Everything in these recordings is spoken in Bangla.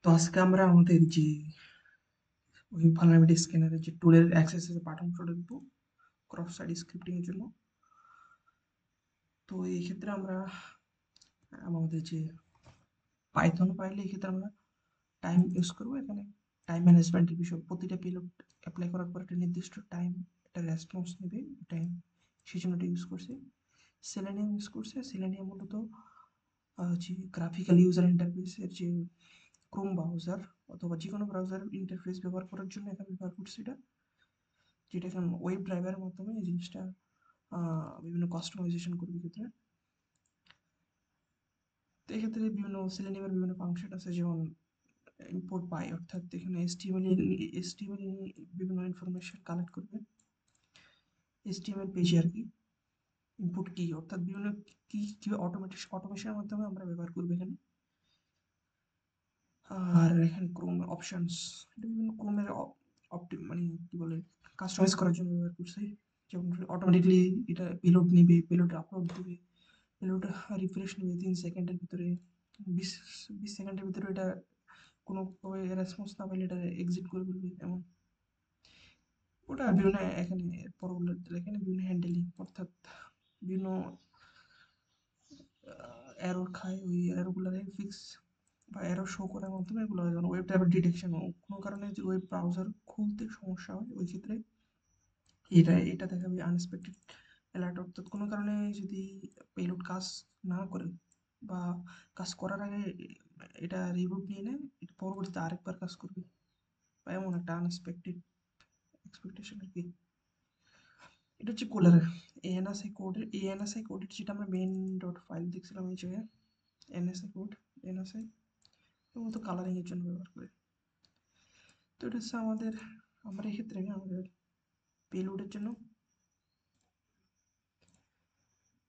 তো আজকে আমরা আমাদের যে ওই ভালনারেবিলিটি স্ক্যানারের যে টুলের অ্যাক্সেসের পার্ট অংশটা দেখবো ক্রস সাইট স্ক্রিপ্টিং এর জন্য। তো এই ক্ষেত্রে আমরা আমাদের যে পাইথন ফাইলে এই ক্ষেত্রে আমরা টাইম ইউজ করবো। এখানে টাইম ম্যানেজমেন্টের বিষয়, প্রতিটা পেলোড অ্যাপ্লাই করার পর একটা নির্দিষ্ট টাইম একটা রেসপন্স নেবে টাইম, সেই জন্য এটা ইউজ করছি। সেলেনিয়াম ইউজ করছে। সেলেনিয়াম মূলত যে গ্রাফিক্যাল ইউজার ইন্টারফেসের যে ক্রোম ব্রাউজার অথবা যে কোনো ব্রাউজার ইন্টারফেস ব্যবহার করার জন্য এখানে ব্যবহার করছি এটা, যেটা এখন ওয়েব ড্রাইভারের মাধ্যমে এই জিনিসটা বিভিন্ন কাস্টমাইজেশন করবে ক্ষেত্রে। তো এক্ষেত্রে বিভিন্ন সেলেনিয়ামের বিভিন্ন ফাংশন আছে, যেমন ইম্পোর্ট বাই, অর্থাৎ এখানে এসটিএমএল বিভিন্ন ইনফরমেশন কালেক্ট করবে এসটিএমএল পেজে আর কি। ইনপুট কি অর্থাৎ বিভিন্ন কি অটোমেশনের মাধ্যমে আমরা ব্যবহার করবো এখানে। আর এখানে ক্রোম অপশনস, এটা বিভিন্ন ক্রোমের মানে কি বলে কাস্টমাইজ করার জন্য ব্যবহার করছি। যেমন অটোমেটিকলি এটা পেলোড নেবে, পেলোড আপলোড দেবে, পেলোড রিফ্রেশ নেবে 3 সেকেন্ডের ভিতরে, 20 20 সেকেন্ডের ভিতরে এটা কোনো রেসপন্স না পেলে এটা এক্সিট করে ফেলবে এমন। ওটা বিভিন্ন এখানে পরবর্তী এখানে বিভিন্ন হ্যান্ডেলিং, অর্থাৎ বিভিন্ন এরর খায়, ওই এররগুলোরে ফিক্স বা এরর শো করার মাধ্যমে এগুলো হয়। যেমন ওয়েব ট্যাবের ডিটেকশন, কোনো কারণে যদি ওয়েব ব্রাউজার খুলতে সমস্যা হয় ওই ক্ষেত্রে এটা দেখাবে আনএক্সপেক্টেড অ্যালার্ট, অর্থাৎ কোনো কারণে যদি পেলোড কাজ না করে বা কাজ করার আগে এটা রিবুট নিয়ে নেয়, এটা পরবর্তীতে আরেকবার কাজ করবে বা এমন একটা আনএক্সপেক্টেড এক্সপেকটেশন আর কি। এটা হচ্ছে কোলার এএনএসআই কোডের, যেটা আমরা মেইন ডট ফাইল দেখছিলাম এই জায়গায়। এনএসআই কোড, এনএসআই মূলত কালারিং এর জন্য ব্যবহার করে। তো এটা হচ্ছে আমরা এক্ষেত্রে আমাদের পেলোডের জন্য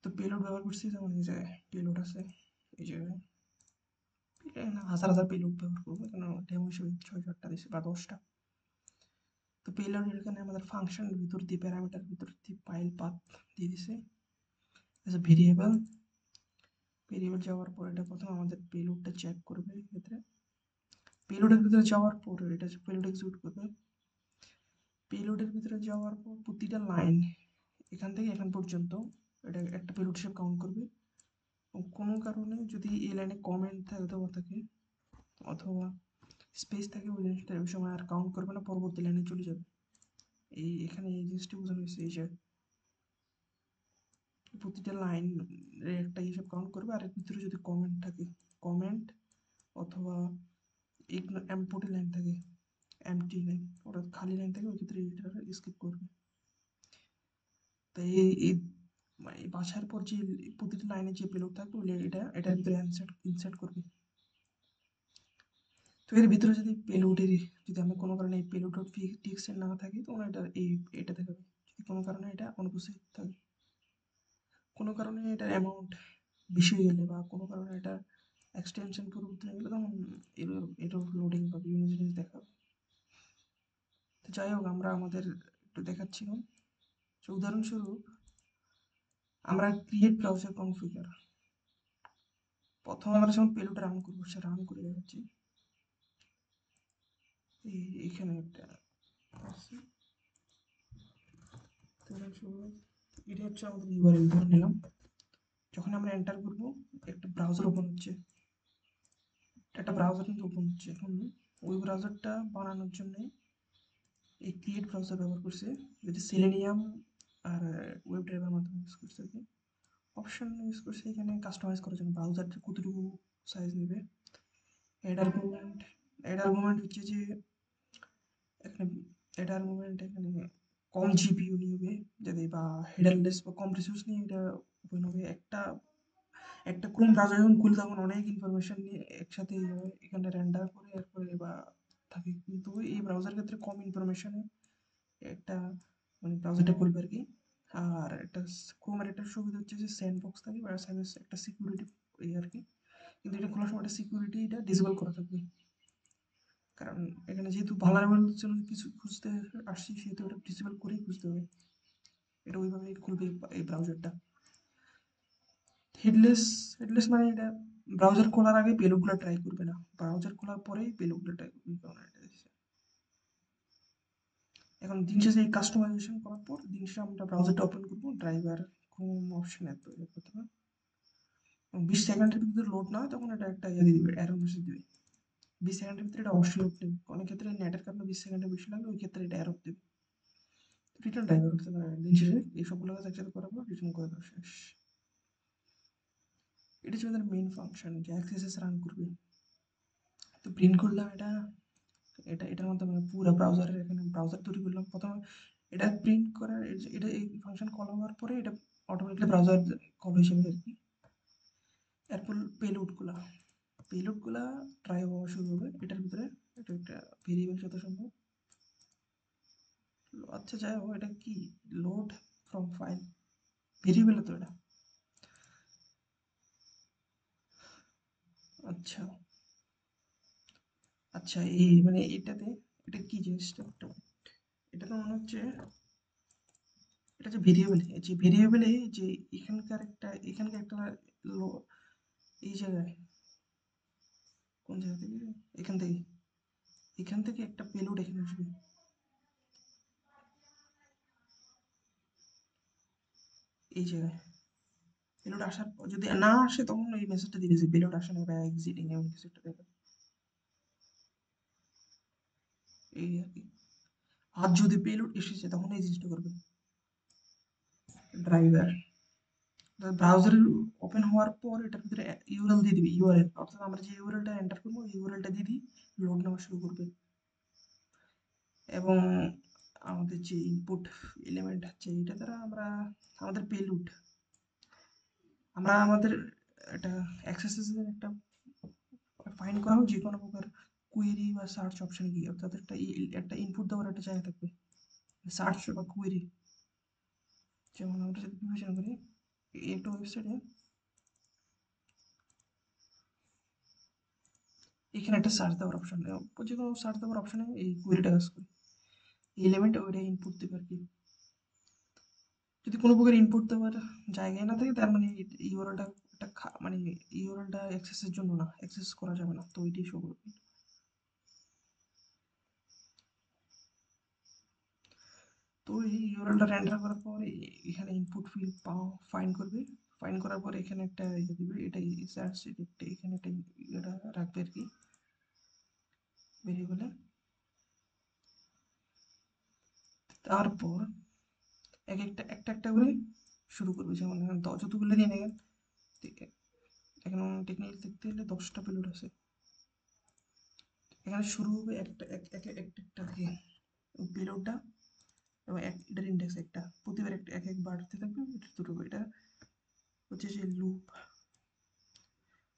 তো পেলোড ব্যবহার করছি। যেমন এই যে পেলোড আছে এই জায়গায়, এখানে হাজার হাজার পেলোড ব্যবহার করবো, এখানে ডেমো হিসেবে 6-7টা দিচ্ছে বা 10টা। তো পেলোডের এখানে আমাদের ফাংশনের ভিতর দিয়ে প্যারামিটার ভিতর দিয়ে ফাইল পাথ দিয়ে দিছে ভেরিয়েবল। ভেরিয়েবল যাওয়ার পর এটা প্রথমে আমাদের পেলোডটা চেক করবে। এক্ষেত্রে পেলোডের ভিতরে যাওয়ার পর এটা পেলোড এক্সিকিউট করবে। পেলোডের ভিতরে যাওয়ার পর প্রতিটা লাইন এখান থেকে এখান পর্যন্ত এটা একটা পেলোড হিসেবে কাউন্ট করবে। কোনো কারণে যদি এই লাইনে কমেন্ট থাকে অথবা স্পেস থাকে, ওই জিনিসটা ওই সময় আর কাউন্ট করবে না, পরবর্তী লাইনে চলে যাবে। এখানে এই জিনিসটা বোঝানো হয়েছে, এই যে প্রতিটা লাইন একটা হিসাব কাউন্ট করবে, আর এর ভিতরে যদি কমেন্ট থাকে, কমেন্ট অথবা এমটি লাইন থাকে, এমটি লাইন অর্থাৎ খালি লাইন থাকে, ওই ক্ষেত্রে এটা স্কিপ করবে। তাই এই মানে বাছার পর যে প্রতিটা লাইনে যে পেলোড থাকবে এটার ভিতরে ইনসার্ট করবে। তো এর ভিতরে যদি যদি আমরা কোনো কারণে এই পেলোড ডট টিএক্সটি না থাকে, তখন এটা দেখাবে। যদি কোনো কারণে এটা অনুপস্থিত থাকে, কোনো কারণে এটার অ্যামাউন্ট বেশি হয়ে গেলে বা কোনো কারণে এটা এক্সটেনশন পরিবর্তন হয়ে গেলে, তখন এরর লোডিং বা বিভিন্ন জিনিস দেখাবে। তো যাই হোক, আমরা আমাদের একটু দেখাচ্ছিলাম যে উদাহরণস্বরূপ আমরা ক্রিয়েট ব্রাউজার কনফিগার, প্রথম আমরা যখন পেলোড রান করবো সে রান করে দেখাচ্ছি। এইখানে একটা আছে, এটা হচ্ছে আমাদের ইউআরএল ধরে নিলাম। যখন আমরা এন্টার করবো একটা ব্রাউজার ওপেন হচ্ছে, কিন্তু ওপেন হচ্ছে। এখন ওই ব্রাউজারটা বানানোর জন্য এই ক্রিয়েট ব্রাউজার ব্যবহার করছে, যেটা সেলেনিয়াম আর ওয়েব ড্রাইভার মাধ্যমে ইউজ করছে আর কি। অপশন ইউজ করছে এখানে কাস্টমাইজ করার জন্য ব্রাউজারটা কতটুকু সাইজ নেবে। অ্যাড আর্গুমেন্ট, হচ্ছে যে এখানে এখানে কম জিপিইউ নিবে যাতে, বা হেডারলেস বা কম রিসোর্স নিয়ে এটা ওপেন হবে। একটা ক্রোম ব্রাউজার যখন খুলে তখন অনেক ইনফরমেশন নিয়ে একসাথে এখানে রেন্ডার করে এরপরে বা থাকে, কিন্তু এই ব্রাউজার ক্ষেত্রে কম ইনফরমেশনে একটা মানে ব্রাউজারটা খুলবে আর কি। আর একটা ক্রোমের একটা সুবিধা হচ্ছে যে স্যান্ডবক্স থাকে বা একটা সিকিউরিটি আর কি, কিন্তু এটা খোলার সময় একটা সিকিউরিটিটা ডিসেবল করা থাকবে। কারণ এখানে যেহেতু ভালনারেবল জন্য কিছু খুঁজতে আসছি, সেহেতু এটা ডিসেবল করেই খুঁজতে হবে। এটা ওইভাবেই খুলবে এই ব্রাউজারটা। হেডলেস মানে এটা ব্রাউজার খোলার আগে পেলোডগুলো ট্রাই করবে না, ব্রাউজার খোলার পরেই পেলোডগুলো ট্রাই করবে, কারণ এটা দিচ্ছে। এখন দিন শেষে এই কাস্টমাইজেশন করার পর দিন শেষে আমরা ব্রাউজারটা ওপেন করবো, ড্রাইভার ক্রোম অপশন এত ইয়ে করতে হবে। 20 সেকেন্ডের ভিতরে লোড না হয় তখন এটা একটা ইয়ে দিবে, এরর মেসেজ দিবে। 20 সেকেন্ডের ভিতরে এটা অবশ্যই লোড নেবে, অনেক ক্ষেত্রে নেটের কারণে 20 সেকেন্ডের বেশি লাগবে, ওই ক্ষেত্রে এটা এরর দেবে। রিটার্ন ড্রাইভার করতে পারে দিন শেষে এই সবগুলো কাজ একসাথে করার পর রিটার্ন করে দেওয়া শেষ। এটা হচ্ছে আমাদের মেইন ফাংশন যে অ্যাক্সেসেস রান করবে। তো প্রিন্ট করলাম এটা, এটার মাধ্যমে পুরো ব্রাউজারের এখানে ব্রাউজার তৈরি করলাম প্রথমে। এটা প্রিন্ট করার এটা এই ফাংশন কল হওয়ার পরে এটা অটোমেটিক্যালি ব্রাউজার কল হিসেবে আর কি। এরপর পেলোডগুলা ট্রাই হওয়া শুরু হবে এটার ভিতরে। এটা একটা ভেরিয়েবল যত সম্ভব। আচ্ছা যাই হোক, এটা কি লোড ফ্রম ফাইল ভেরিয়েবল তো এটা। আচ্ছা আচ্ছা, এই মানে এটাতে এটা কি জিনিসটা, এটা তো মনে হচ্ছে এটা যে ভেরিয়েবল, যে ভেরিয়েবলে যে এখানকার একটা এই জায়গায় কোন জায়গা থেকে, এখান থেকে একটা পেলোড এখানে আসবে। এই জায়গায় পেলোড আসার পর যদি না আসে তখন এই মেসেজটা দিবে যে পেলোড আসে না বা এক্সিটিং এমন কিছু একটা দেবে। এই আর কি। আর যদি পেলোড এসেছে তখন এই জিনিসটা করবে ড্রাইভার। ব্রাউজার ওপেন হওয়ার পর এটার ভিতরে ইউআরএল দিয়ে দিবি, ইউআরএল অর্থাৎ আমরা যে ইউআরএলটা এন্টার করবো এই ইউআরএলটা দিয়ে দিই, লোড নেওয়া শুরু করবে। এবং আমাদের যে ইনপুট এলিমেন্ট আছে এটা দ্বারা আমরা আমাদের পেলোড, আমরা আমাদের একটা অ্যাক্সেসেস একটা ফাইন্ড করা হোক যে কোনো প্রকার কুয়েরি বা সার্চ অপশনে গিয়ে, অর্থাৎ একটা ইনপুট দেওয়ার একটা জায়গা থাকবে সার্চ বা কুয়েরি। যেমন আমরা যদি বিবেচনা করি একটা ওয়েবসাইটে এখানে একটা সার্চ দেওয়ার অপশন, যে কোনো সার্চ দেওয়ার অপশনে এই কুয়েরিটা কাজ করে, এলিমেন্ট ওইটা ইনপুট দেবে আর কি। যদি কোনো প্রকার ইনপুট দেওয়ার জায়গায় না থাকে তার মানে ইউআরএলটা মানে ইউআরএলটা অ্যাক্সেসের জন্য না, অ্যাক্সেস করা যাবে না, তো ওইটাই শো করবে। তো এই ইউআরএলটা রেন্ডার করার পর এখানে ইনপুট ফিল্ড ফাইন্ড করবে, ফাইন্ড করার পর এখানে একটা ইয়ে দিবে, এটাই সার্চ এখানে একটা এটা রাখবে আর কি ভেরিয়েবলে। তারপর একটা করে শুরু করবে, যেমন যতগুলো দিন এখানে টেকনিক্যাল দেখতে গেলে 10টা পেলোড আছে। এখানে শুরু হবে একটা থেকে পেলোডটা, এবং এটার ইন্ডেক্স একটা প্রতিবার এক এক বাড়তে থাকবে, এটা দুটো এটা হচ্ছে যে লুপ।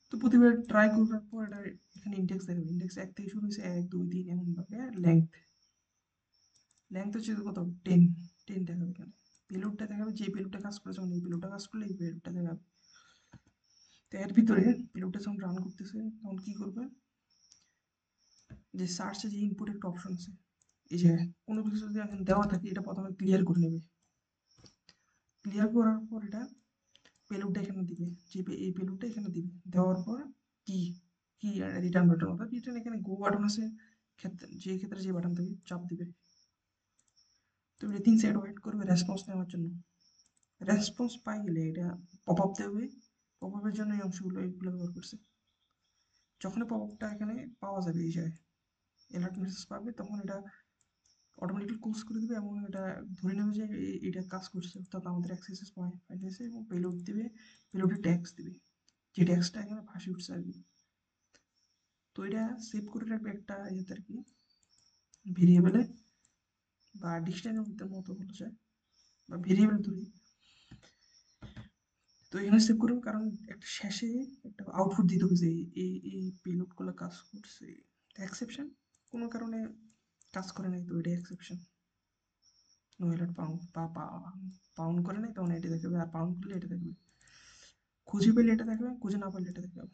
তো প্রতিবার ট্রাই করার পর এটা এখানে ইন্ডেক্স দেখাবে, ইন্ডেক্স 1 থেকে শুরু হয়েছে 1 2 3 এমন ভাবে। লেংথ হচ্ছে কত 10 দেখাবে এখানে। পেলোডটা দেখাবে যে পেলোডটা কাজ করেছে, মানে এই পেলোডটা কাজ করলে এই পেলোডটা দেখাবে। তো এর ভিতরে পেলোডটা যখন রান করতেছে তখন কি করবে, যে সার্চে যে ইনপুট একটা অপশন আছে, এই যে কোনো কিছু যদি এখন দেওয়া থাকে এটা প্রথমে ক্লিয়ার করে নেবে। ক্লিয়ার করার পর এটা পেলোডটা এখানে দিবে, যে এই পেলোডটা এখানে দিবে, দেওয়ার পর কি কি রিটার্ন বাটন, অর্থাৎ রিটার্ন এখানে গো বাটন আছে, ক্ষেত্রে যে বাটন থাকে চাপ দিবে। তুমি 3 সেকেন্ড ওয়েট করবে রেসপন্স নেওয়ার জন্য। রেসপন্স পাই গেলে এটা পপ আপ দেবে, পপ আপের জন্য এই অংশগুলো এইগুলো ব্যবহার করছে। যখন পপ আপটা এখানে পাওয়া যাবে, এই জায়গায় অ্যালার্ট মেসেজ পাবে, তখন এটা অটোমেটিক্যালি ক্লোজ করে দিবে এবং এটা ধরে নেবে যে এটা কাজ করছে, অর্থাৎ আমাদের অ্যাক্সেস পয়েন্ট হয়েছে, এবং পেলোড দিবে, পেলোডে ট্যাক্স দিবে, যে ট্যাক্সটা এখানে ভাসে উঠছে আর কি। তো এটা সেভ করে রাখবে একটা ইয়েতে আর কি, ভেরিয়েবলে বা ডিকশনারির মতো বলা যায়, বা ভেরিয়েবল ধরি। তো এখানে সেভ করবো, কারণ একটা শেষে একটা আউটপুট দিতে হবে যে এই পেলোডগুলো কাজ করছে। এক্সেপশন কোনো কারণে কাজ করে নাই, তো এটা এক্সেপশন, নো অ্যালার্ট পাউন্ড বা পাউন্ড করে নাই তখন এটা দেখাবে, আর পাউন্ড করলে এটা দেখবে, খুঁজে পেলে এটা দেখবে, খুঁজে না পেলে এটা দেখাবে।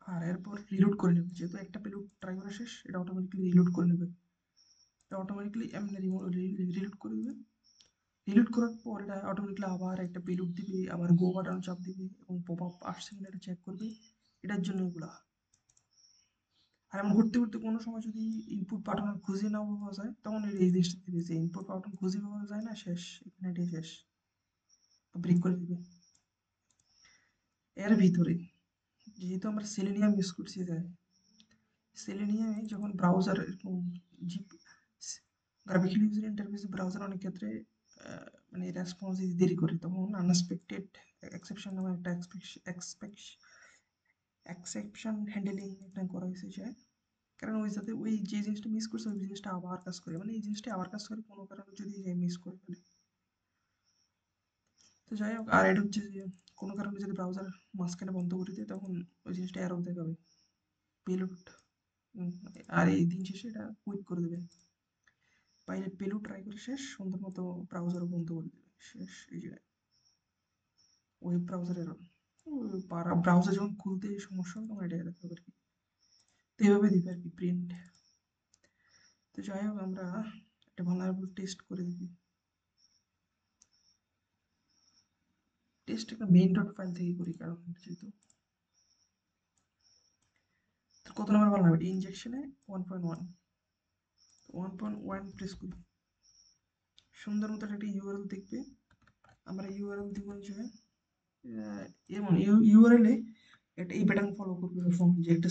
আর এরপর রিলোড করে নেবে, যেহেতু একটা পেলোড ট্রাই করা শেষ, এটা অটোমেটিক্যালি রিলোড করে নেবে, এটা অটোমেটিক্যালি এমনি রিলোড করে দেবে। রিলোড করার পর এটা অটোমেটিকলি আবার একটা পেলোড দিবে, আবার গো বাটন চাপ দিবে এবং পপ আপ আসছে কিনা এটা চেক করবে। এটার জন্য এগুলা। আর এমন ঘুরতে ঘুরতে কোনো সময় যদি ইনপুট বাটন খুঁজে না পাওয়া যায়, তখন এটা এই জিনিসটা দিবে যে ইনপুট বাটন খুঁজে পাওয়া যায় না, শেষ, এখানে এটাই শেষ, ব্রেক করে দিবে। এর ভিতরে যেহেতু আমরা সেলেনিয়াম ইউজ করছি, যায় সেলেনিয়ামে যখন ব্রাউজার এরকম জিপ গ্রাফিক্যাল ইউজার ইন্টারফেস ব্রাউজার অনেক ক্ষেত্রে মানে রেসপন্স দিতে দেরি করে, তখন আনএক্সপেক্টেড এক্সেপশন নামে একটা এক্সেপশন হ্যান্ডেলিং এটা করা হয়েছে যে, কারণ ওই যাতে ওই যে জিনিসটা মিস করছে ওই জিনিসটা আবার কাজ করে, মানে এই জিনিসটা আবার কাজ করে কোনো কারণে যদি যে মিস করে ফেলে। তো যাই হোক, আর এটা হচ্ছে যে কোনো কারণে যদি ব্রাউজার মাঝখানে বন্ধ করে দেয় তখন ওই জিনিসটা এরর দেখাবে, পেলোড। আর এই দিন শেষে এটা কুইট করে দেবে, বাইরে পেলোড ট্রাই করে শেষ, সুন্দর মতো ব্রাউজারও বন্ধ করে দেবে, শেষ। এই যে ওয়েব ব্রাউজারের ব্রাউজার যখন খুলতে সমস্যা হয় তখন এটা দেখাবে আর কি। তো এইভাবে দিবে আর কি প্রিন্ট। তো যাই হোক, আমরা একটা ভালনারেবল টেস্ট করে দিবি। টেস্ট একটা মেইন ডট ফাইল থেকে করি, কারণ যেহেতু কত নাম্বার ভালনারেবিলিটি ইনজেকশনে 1.1, 1.1 প্রেস করি, সুন্দর মতো একটা ইউআরএল দেখবে। আমরা ইউআরএল দিব যে এমন ইউআরএল এ একটা এই প্যাটার্ন ফলো করবে, এরকম যে একটা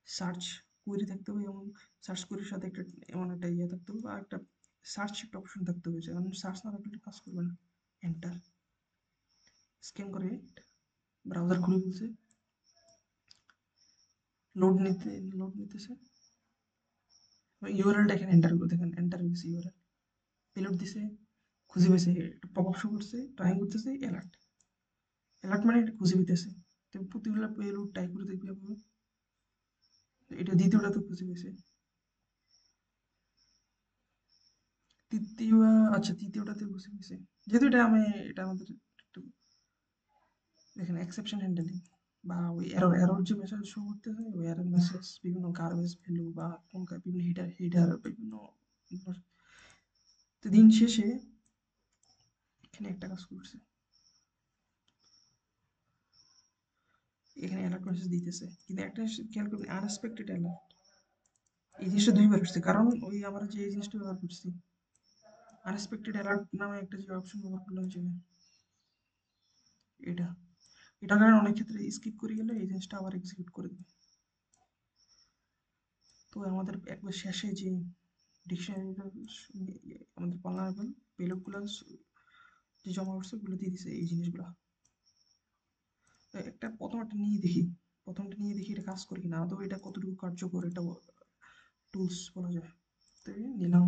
সার্চ কোয়েরি থাকতে হবে, এবং সার্চ কোয়েরির সাথে একটা এমন একটা ইয়ে থাকতে হবে, আর একটা সার্চ শিফট অপশন থাকতে হবে, কারণ সার্চ না থাকলে কাজ করবে না। এন্টার, স্ক্যান করে ব্রাউজার খুলে ফেলছে, লোড নিতেছে। ইউআরএলটা এখানে এন্টার করে দেখেন, এন্টার হয়েছে ইউআরএল, পেলোড দিছে, খুঁজে পেয়েছে, পপ আপ শো করছে, ট্রাই করতেছে, অ্যালার্ট। অ্যালার্ট মানে এটা খুঁজে পেতেছে। তো প্রতিগুলা পেলোড ট্রাই করে দেখবে আপনারা। এটা দ্বিতীয়টা তো খুঁজে পেয়েছে, তৃতীয়, আচ্ছা তৃতীয়টাতে খুঁজে পেয়েছে। যেহেতু এটা আমাদের একটু দেখেন এক্সেপশন হ্যান্ডেলিং বা ওই এরর যে মেসেজ শো করতেছে, ওই এরর মেসেজ বিভিন্ন গার্বেজ ভ্যালু বা কোন বিভিন্ন হিডার বিভিন্ন। তো দিন শেষে এখানে একটা কাজ করছে, এখানে অ্যালার্ট মেসেজ দিতেছে, কিন্তু একটা খেয়াল করবেন আনএক্সপেক্টেড অ্যালার্ট, এই জিনিসটা দুইবার হচ্ছে, কারণ ওই আমরা যে এই জিনিসটা ব্যবহার করছি আনএক্সপেক্টেড অ্যালার্ট নামে একটা যে অপশন ব্যবহার করলাম, যে এটা এটার কারণে অনেক ক্ষেত্রে স্কিপ করে গেলে এই জিনিসটা আবার এক্সিকিউট করে দেবে। তো আমাদের একবার শেষে যে ডিকশনারিটা আমাদের পার্লামেবল পেলোডগুলো যে জমা করছে ওগুলো দিয়ে দিছে, এই জিনিসগুলো একটা প্রথমটা নিয়ে দেখি, এটা কাজ করে কিনা, আদৌ এটা কতটুকু কার্যকর, এটা টুলস বলা যায়। তো নিলাম।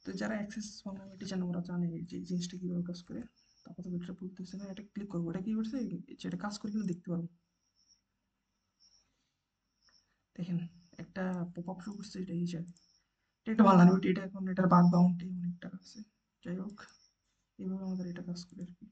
তো যারা অ্যাক্সেস ফাংশনালিটি জানে ওরা জানে যে এই জিনিসটা কীভাবে কাজ করে। তারপর তো এটা বলতেছে না, এটা ক্লিক করবো, এটা কি করছে, যেটা কাজ করে কিনা দেখতে পারবো। দেখেন একটা পপ আপ শো করছে, এটা হিসাবে এটা একটা ভালো লাগবে, এটা এখন এটার বাগ বাউন্টি অনেকটা আছে। যাই হোক, এইভাবে আমাদের এটা কাজ করে আর কি।